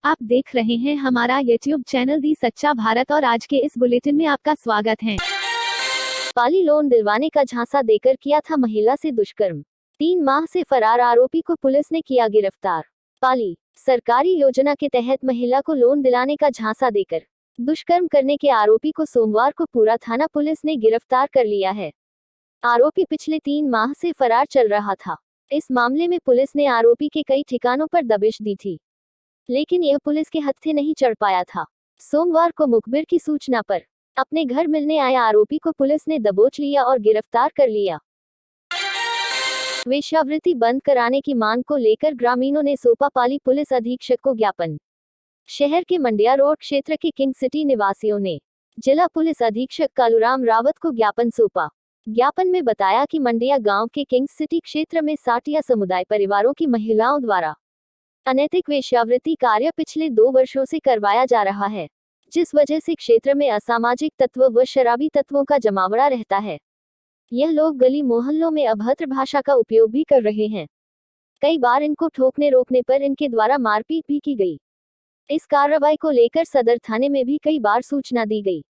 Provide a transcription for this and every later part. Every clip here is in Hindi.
आप देख रहे हैं हमारा YouTube चैनल दी सच्चा भारत और आज के इस बुलेटिन में आपका स्वागत है। पाली लोन दिलवाने का झांसा देकर किया था महिला से दुष्कर्म। 3 माह से फरार आरोपी को पुलिस ने किया गिरफ्तार। पाली सरकारी योजना के तहत महिला को लोन दिलाने का झांसा देकर दुष्कर्म करने के आरोपी को सोमवार को पूरा थाना पुलिस ने गिरफ्तार कर लिया है। आरोपी पिछले 3 माह से फरार चल रहा था। इस मामले में पुलिस ने आरोपी के कई ठिकानों पर दबिश दी थी, लेकिन यह पुलिस के हत्थे नहीं चढ़ पाया था। सोमवार को मुखबिर की सूचना पर अपने घर मिलने आए आरोपी को पुलिस ने दबोच लिया और गिरफ्तार कर लिया। वेश्यावृत्ति बंद कराने की मांग को लेकर ग्रामीणों ने सौंपा पाली पुलिस अधीक्षक को ज्ञापन। शहर के मंडिया रोड क्षेत्र के किंग सिटी निवासियों ने जिला पुलिस अधीक्षक कालूराम रावत को ज्ञापन सौंपा। ज्ञापन में बताया कि मंडिया गांव के किंग सिटी क्षेत्र में साटिया समुदाय परिवारों की महिलाओं द्वारा अनैतिक वेश्यावृत्ति कार्य पिछले 2 वर्षों से करवाया जा रहा है, जिस वजह से क्षेत्र में असामाजिक तत्व व शराबी तत्वों का जमावड़ा रहता है। यह लोग गली मोहल्लों में अभद्र भाषा का उपयोग भी कर रहे हैं। कई बार इनको ठोकने रोकने पर इनके द्वारा मारपीट भी की गई। इस कार्रवाई को लेकर सदर थाने में भी कई बार सूचना दी गई।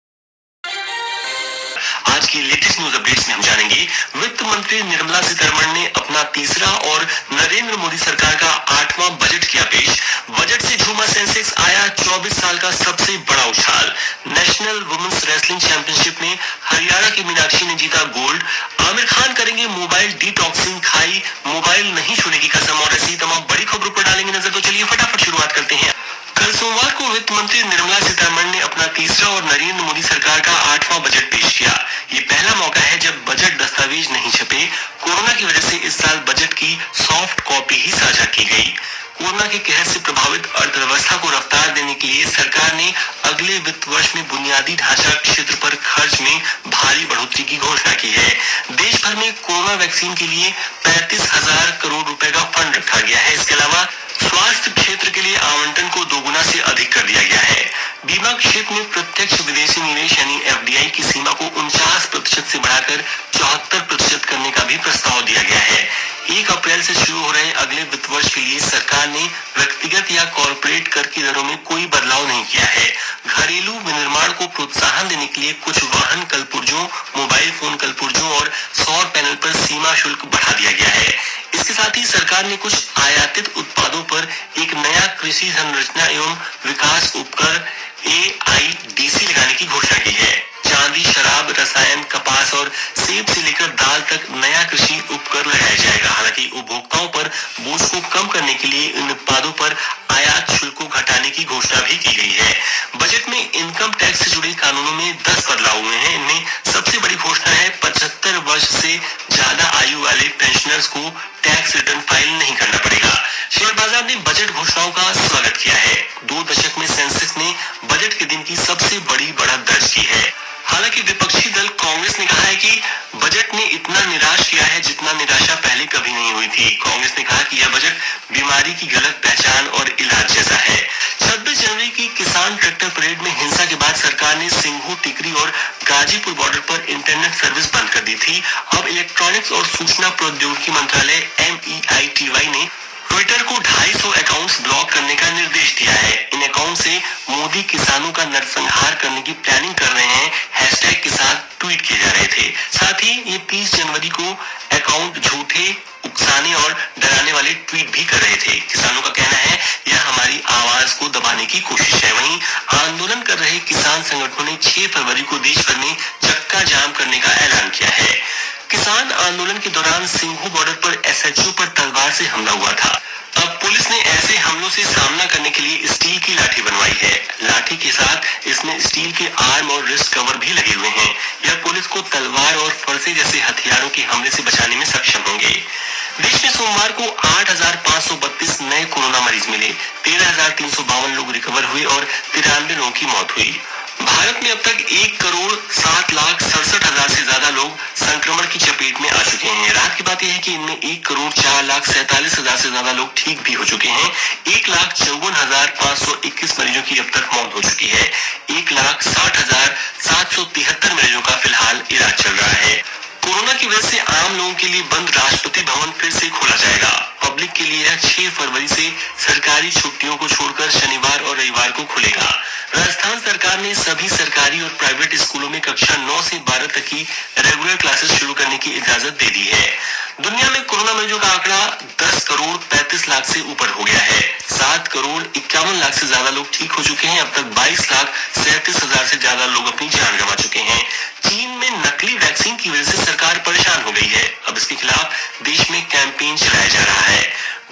आज की लेटेस्ट न्यूज अपडेट्स में हम जानेंगे, वित्त मंत्री निर्मला सीतारमण ने अपना तीसरा और नरेंद्र मोदी सरकार का 8वां बजट किया पेश। बजट से झूमा सेंसेक्स, आया 24 साल का सबसे बड़ा उछाल। नेशनल वुमेन्स रेसलिंग चैंपियनशिप में हरियाणा की मीनाक्षी ने जीता गोल्ड। आमिर खान करेंगे मोबाइल डिटॉक्सिंग, खाई मोबाइल नहीं छूने की कसम। और ऐसी तमाम बड़ी खबरों पर डालेंगे नजर, तो चलिए फटाफट शुरुआत करते हैं। कल सोमवार को वित्त मंत्री निर्मला सीतारमण ने अपना तीसरा और नरेंद्र मोदी सरकार का 8वां बजट पेश किया। ये पहला मौका है जब बजट दस्तावेज नहीं छपे। कोरोना की वजह से इस साल बजट की सॉफ्ट कॉपी ही साझा की गई। कोरोना के कहर से प्रभावित अर्थव्यवस्था को रफ्तार देने के लिए सरकार ने अगले वित्त वर्ष में बुनियादी ढांचा क्षेत्र पर खर्च में भारी बढ़ोतरी की घोषणा की है। देश भर में कोरोना वैक्सीन के लिए 35,000 करोड़ रुपए का फंड रखा गया है। इसके अलावा स्वास्थ्य क्षेत्र के लिए आवंटन को 2 गुना से अधिक कर दिया गया है। बीमा क्षेत्र में प्रत्यक्ष विदेशी निवेश यानी FDI की सीमा को 49% से बढ़ाकर 74% करने का भी प्रस्ताव दिया गया है। 1 अप्रैल से शुरू हो रहे अगले वित्त वर्ष के लिए सरकार ने व्यक्तिगत या कॉर्पोरेट कर की दरों में कोई बदलाव नहीं किया है। घरेलू विनिर्माण को प्रोत्साहन देने के लिए कुछ वाहन कलपुर्जों, मोबाइल फोन कलपुर्जों और सौर पैनल पर सीमा शुल्क बढ़ा दिया गया है। इसके साथ ही सरकार ने कुछ आयातित उत्पादों पर एक नया कृषि संरचना एवं विकास उपकर AIDC लगाने की घोषणा की है। चांदी, शराब, रसायन, कपास और सेब से लेकर दाल तक नया कृषि उपकर लगाया जाएगा। हालांकि उपभोक्ताओं पर बोझ को कम करने के लिए इन उत्पादों पर आयात शुल्क को घटाने की घोषणा भी की गई है। बजट में इनकम टैक्स से जुड़े कानूनों में 10 बदलाव हुए हैं। इनमें सबसे बड़ी घोषणा है 75 वर्ष से ज्यादा आयु वाले पेंशनर्स को टैक्स रिटर्न फाइल नहीं करना पड़ेगा। शेयर बाजार ने बजट घोषणाओं का स्वागत किया है। 2 दशक में सेंसेक्स ने बजट के दिन की सबसे बड़ी बढ़त दर्ज की है। हालांकि विपक्षी दल कांग्रेस ने कहा है कि बजट ने इतना निराश किया है जितना निराशा पहले कभी नहीं हुई थी। कांग्रेस ने कहा कि यह बजट बीमारी की गलत पहचान और इलाज जैसा है। 26 जनवरी की किसान ट्रैक्टर परेड में हिंसा के बाद सरकार ने सिंघू, टिकरी और गाजीपुर बॉर्डर पर इंटरनेट सर्विस बंद कर दी थी। अब इलेक्ट्रॉनिक्स और सूचना प्रौद्योगिकी मंत्रालय MEITY ने ट्विटर को 250 अकाउंट्स ब्लॉक करने का निर्देश दिया है। इन अकाउंट से मोदी किसानों का नरसंहार करने की प्लानिंग कर रहे हैं हैशटैग के साथ ट्वीट किए जा रहे थे। साथ ही ये 30 जनवरी को अकाउंट झूठे, उकसाने और डराने वाले ट्वीट भी कर रहे थे। किसानों का कहना है यह हमारी आवाज को दबाने की कोशिश है। वहीं आंदोलन कर रहे किसान संगठनों ने 6 फरवरी को देश भर में चक्का जाम करने का ऐलान किया है। किसान आंदोलन के दौरान सिंघू बॉर्डर पर SHO पर तलवार से हमला हुआ था। अब पुलिस ने ऐसे हमलों से सामना करने के लिए स्टील की लाठी बनवाई है। लाठी के साथ इसमें स्टील के आर्म और रिस्ट कवर भी लगे हुए हैं। यह पुलिस को तलवार और फरसे जैसे हथियारों के हमले से बचाने में सक्षम होंगे। देश में सोमवार को 8,532 नए कोरोना मरीज मिले। 13,352 लोग रिकवर हुए और 93 लोगों की मौत हुई। भारत में अब तक 1,07,67,000 से ज्यादा लोग संक्रमण की चपेट में आ चुके हैं। रात की बात यह है कि इनमें 1,04,47,000 से ज्यादा लोग ठीक भी हो चुके हैं। 1,54,521 मरीजों की अब तक मौत हो चुकी है। 1,60,773 मरीजों का फिलहाल इलाज चल रहा है। कोरोना की वजह से आम लोगों के लिए बंद राष्ट्रपति भवन फिर से खोला जाएगा। पब्लिक के लिए यह 6 फरवरी से सरकारी छुट्टियों को छोड़कर शनिवार और रविवार को खुलेगा। राजस्थान सरकार ने सभी सरकारी और प्राइवेट स्कूलों में कक्षा 9 से 12 तक की रेगुलर क्लासेस शुरू करने की इजाजत दे दी है। दुनिया में कोरोना मरीजों का आंकड़ा 10 करोड़ 35 लाख से ऊपर हो गया है। 7 करोड़ 51 लाख से ज्यादा लोग ठीक हो चुके हैं। अब तक 22 लाख 37 हजार से ज्यादा लोग अपनी जान गंवा चुके हैं। चीन में नकली वैक्सीन की वजह से सरकार परेशान हो गई है। अब इसके खिलाफ देश में कैंपेन चलाया जा रहा है।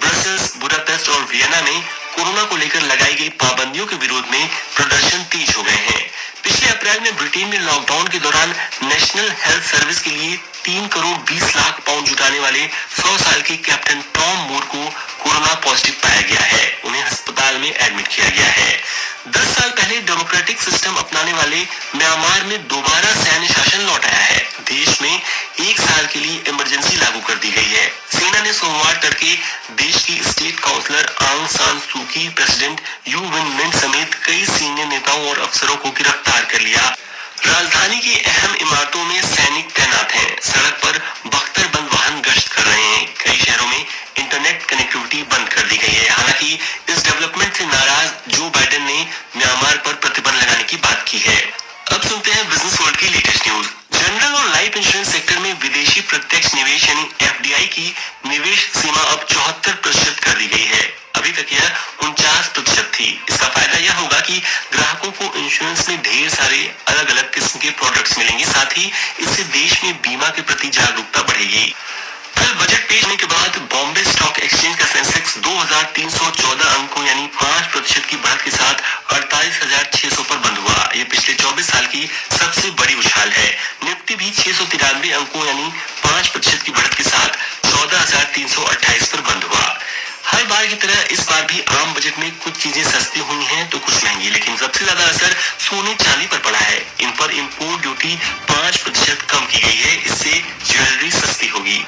ब्रसेल्स, बुडापेस्ट और वियना में कोरोना को लेकर लगाई गई पाबंदियों के विरोध में प्रदर्शन तेज हो गए हैं। पिछले अप्रैल में ब्रिटेन में लॉकडाउन के दौरान नेशनल हेल्थ सर्विस के लिए 3 करोड़ 20 लाख पाउंड जुटाने वाले 100 साल के कैप्टन टॉम मूर को कोरोना पॉजिटिव पाया गया है। उन्हें अस्पताल में एडमिट किया गया है। 10 साल पहले डेमोक्रेटिक सिस्टम अपनाने वाले म्यांमार में दोबारा सैन्य शासन लौट आया है। देश में 1 साल के लिए इमरजेंसी लागू कर दी गई है। सेना ने सोमवार तड़के देश की स्टेट काउंसलर आंग सान सू की, प्रेसिडेंट यू विन मिंट समेत कई सीनियर नेताओं और अफसरों को गिरफ्तार कर लिया। राजधानी की अहम इमारतों में सैनिक तैनात हैं। सड़क पर बख्तरबंद वाहन गश्त कर रहे हैं। कई शहरों में इंटरनेट कनेक्टिविटी बंद कर दी गई है। हालांकि इस डेवलपमेंट से नाराज जो बाइडेन ने म्यांमार पर प्रतिबंध लगाने की बात की है। अब सुनते हैं बिजनेस वर्ल्ड की लेटेस्ट न्यूज। जनरल और लाइफ इंश्योरेंस सेक्टर में विदेशी प्रत्यक्ष निवेश यानी एफडीआई की निवेश सीमा अब 74% कर दी गई है। अभी तक यह 49% थी। इसका फायदा यह होगा कि ग्राहकों को इंश्योरेंस में ढेर सारे अलग अलग किस्म के प्रोडक्ट्स मिलेंगे। साथ ही इससे देश में बीमा के प्रति जागरूकता बढ़ेगी। कल बजट पेश होने के बाद बॉम्बे स्टॉक एक्सचेंज का सेंसेक्स 2314 अंकों यानी 5% की बढ़त के साथ 48,600 पर बंद हुआ। यह पिछले 24 साल की सबसे बड़ी उछाल है। निफ्टी भी 693 अंकों यानी 5% की बढ़त के साथ 14,328 पर बंद हुआ। हर बार की तरह इस बार भी आम बजट में कुछ चीजें सस्ती हुई हैं तो कुछ महंगी, लेकिन सबसे ज्यादा असर सोने चांदी पर पड़ा है। इन पर इंपोर्ट ड्यूटी 5% कम की गई है। इससे ज्वेलरी सस्ती होगी।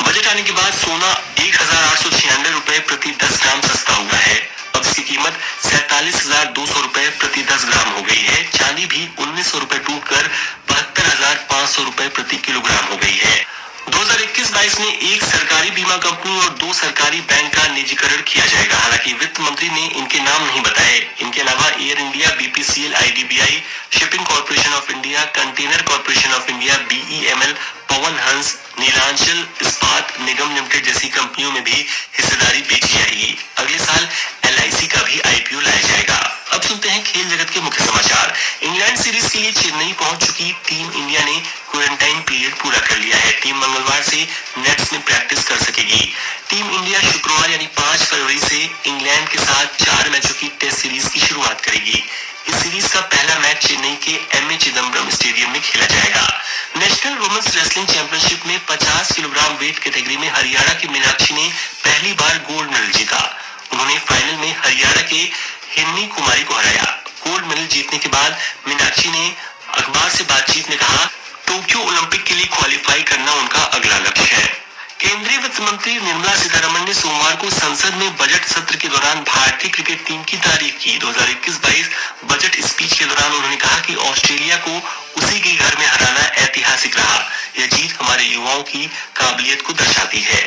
बजट आने के बाद सोना 1,896 रुपए प्रति 10 ग्राम सस्ता हुआ है। अब इसकी कीमत 47,200 रुपए प्रति 10 ग्राम हो गई है। चांदी भी 1,900 रुपए टूटकर 72,500 रुपए प्रति किलोग्राम हो गई है। 2021-22 में एक सरकारी बीमा कंपनी और 2 सरकारी बैंक का निजीकरण किया जाएगा। हालांकि वित्त मंत्री ने इनके नाम नहीं बताए। इनके अलावा Air India, BPCL, IDBI, shipping corporation of India, container corporation of India, BEML, Pawan Hans, Neelanchal इस्पात निगम लिमिटेड जैसी कंपनियों में भी हिस्सेदारी बेची जाएगी। अगले साल एलआईसी का भी आईपीओ लाया जाएगा। अब सुनते हैं खेल जगत के मुख्य समाचार। इंग्लैंड सीरीज के लिए चेन्नई पहुंच चुकी टीम इंडिया ने क्वारंटाइन पीरियड पूरा कर लिया है। टीम मंगलवार से नेट्स में प्रैक्टिस कर सकेगी। टीम इंडिया शुक्रवार यानी 5 फरवरी से इंग्लैंड के साथ 4 मैचों की टेस्ट सीरीज की शुरुआत करेगी। इस सीरीज का पहला मैच चेन्नई के एमए चिदम्बरम स्टेडियम में खेला जाएगा। नेशनल वुमेन्स रेसलिंग चैंपियनशिप में 50 किलोग्राम वेट कैटेगरी में हरियाणा की मीनाक्षी ने पहली बार गोल्ड मेडल जीता। उन्होंने फाइनल में हरियाणा के हिन्नी कुमारी को हराया। गोल्ड मेडल जीतने के बाद मीनाक्षी ने अखबार से बातचीत में कहा, टोक्यो ओलंपिक के लिए क्वालिफाई करना उनका अगला लक्ष्य है। केंद्रीय वित्त मंत्री निर्मला सीतारमण ने सोमवार को संसद में बजट सत्र के दौरान भारतीय क्रिकेट टीम की तारीफ की। 2021-22 बजट स्पीच के दौरान उन्होंने कहा कि ऑस्ट्रेलिया को उसी के घर में हराना ऐतिहासिक रहा। यह जीत हमारे युवाओं की काबिलियत को दर्शाती है।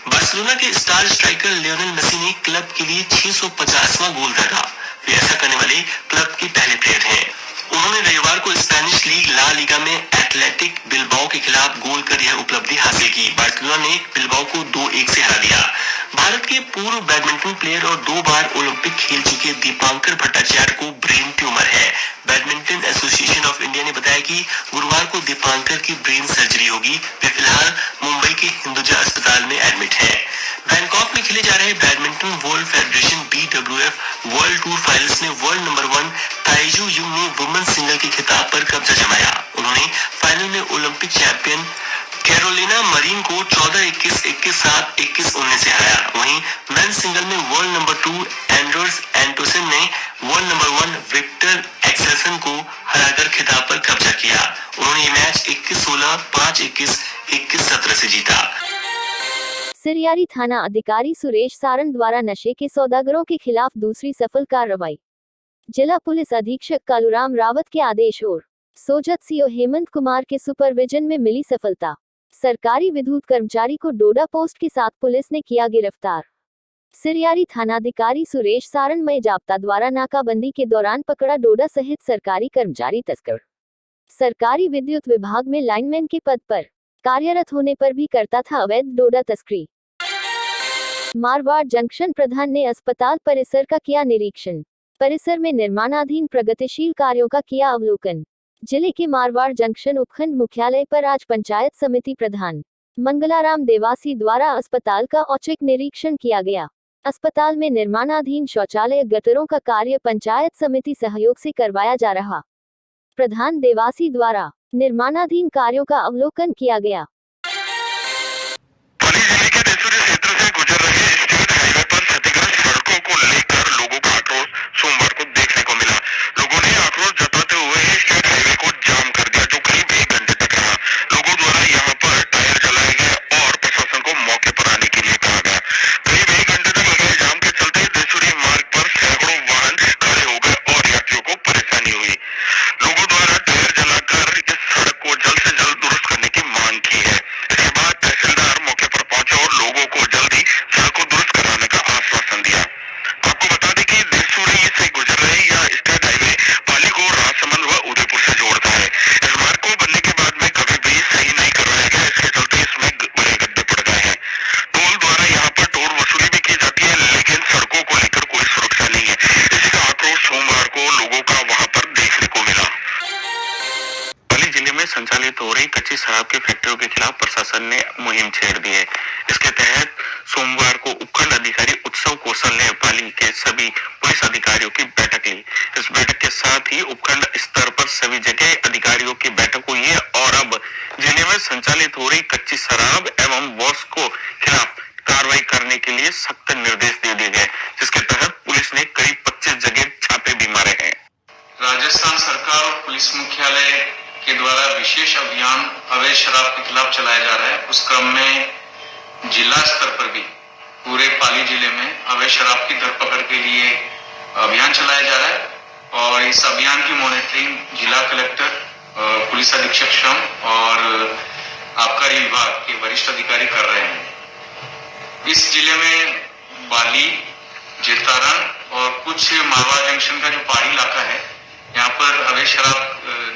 बार्सिलोना के स्टार स्ट्राइकर लियोनेल मेसी ने क्लब के लिए 650वां गोल दागा। वे ऐसा करने वाले क्लब के पहले प्लेयर हैं। उन्होंने रविवार को स्पेनिश लीग ला लीगा में एथलेटिक बिलबाओ के खिलाफ गोल कर यह उपलब्धि हासिल की। बार्सिलोना ने बिलबाओ को 2-1 से हरा दिया। भारत के पूर्व बैडमिंटन प्लेयर और 2 बार ओलंपिक खेल चुके दीपांकर भट्टाचार्य को ब्रेन ट्यूमर है। बैडमिंटन एसोसिएशन ऑफ इंडिया ने बताया कि गुरुवार को दीपांकर की ब्रेन सर्जरी होगी। वे फिलहाल मुंबई के हिंदुजा अस्पताल में एडमिट है। बैंकॉक में खेले जा रहे badminton world federation BWF world tour finals में वर्ल्ड नंबर 1 ताइजू युंग ने वुमेन्स सिंगल के खिताब पर कब्जा जमाया। उन्होंने फाइनल में ओलंपिक चैंपियन कैरोलिना मरीन को 14-21, 21-7, 21-19 से हराया। वहीं मेंस सिंगल में वर्ल्ड नंबर 2 एंड्रोस एंटोसन ने वर्ल्ड नंबर 1 विक्टर एक्सेल्सन को हराकर खिताब पर कब्जा किया। उन्होंने ये मैच 21-16, 5-21, 21-17 से जीता। सिरियारी थाना अधिकारी सुरेश सारन द्वारा नशे के सौदागरों के खिलाफ दूसरी सफल कार्रवाई। जिला पुलिस अधीक्षक कालूराम रावत के आदेश और सोजत सीओ हेमंत कुमार के सुपरविजन में मिली सफलता। सरकारी विद्युत कर्मचारी को डोडा पोस्ट के साथ पुलिस ने किया गिरफ्तार। सिरयारी थानाधिकारी सुरेश सारणमय जाप्ता द्वारा नाकाबंदी के दौरान पकड़ा डोडा सहित सरकारी कर्मचारी तस्कर। सरकारी विद्युत विभाग में लाइनमैन के पद पर कार्यरत होने पर भी करता था अवैध डोडा तस्करी। मारवाड़ जंक्शन प्रधान ने अस्पताल परिसर का किया निरीक्षण। परिसर में निर्माणाधीन प्रगतिशील कार्यों का किया अवलोकन। जिले के मारवाड़ जंक्शन उपखंड मुख्यालय पर आज पंचायत समिति प्रधान मंगलाराम देवासी द्वारा अस्पताल का औचक निरीक्षण किया गया। अस्पताल में निर्माणाधीन शौचालय गटरों का कार्य पंचायत समिति सहयोग से करवाया जा रहा। प्रधान देवासी द्वारा निर्माणाधीन कार्यों का अवलोकन किया गया। संचालित हो रही कच्ची शराब की फैक्ट्रियों के खिलाफ प्रशासन ने मुहिम छेड़ दी है। इसके तहत सोमवार को उपखंड अधिकारी उत्सव कौशल ने पाली के सभी पुलिस अधिकारियों की बैठक ली। इस बैठक के साथ ही उपखंड स्तर पर सभी जगह अधिकारियों की बैठक हुई है और अब जिले में संचालित हो रही कच्ची शराब एवं वॉश को खिलाफ कार्रवाई करने के लिए सख्त निर्देश दे दिए गए, जिसके तहत पुलिस ने करीब 25 जगह छापे भी मारे हैं। राजस्थान सरकार और पुलिस मुख्यालय के द्वारा विशेष अभियान अवैध शराब के खिलाफ चलाया जा रहा है। उस क्रम में जिला स्तर पर भी पूरे पाली जिले में अवैध शराब की धरपकड़ के लिए अभियान चलाया जा रहा है और इस अभियान की मॉनिटरिंग जिला कलेक्टर, पुलिस अधीक्षक श्रम और आबकारी विभाग के वरिष्ठ अधिकारी कर रहे हैं। इस जिले में बाली, जेतारण और कुछ मारवाड़ जंक्शन का जो पहाड़ी इलाका है, यहाँ पर अवैध शराब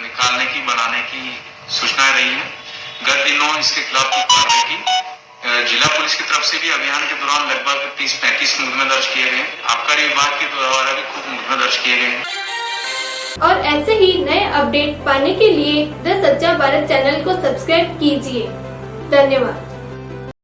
निकालने की, बनाने की सूचनाएं रही हैं। गत दिनों इसके खिलाफ कुछ कार्रवाई की। जिला पुलिस की तरफ से भी अभियान के दौरान लगभग 30-35 मुकदमे दर्ज किए गए। आबकारी विभाग के द्वारा भी खूब मुकदमे दर्ज किए गए। और ऐसे ही नए अपडेट पाने के लिए द सच्चा भारत चैनल को सब्सक्राइब कीजिए। धन्यवाद।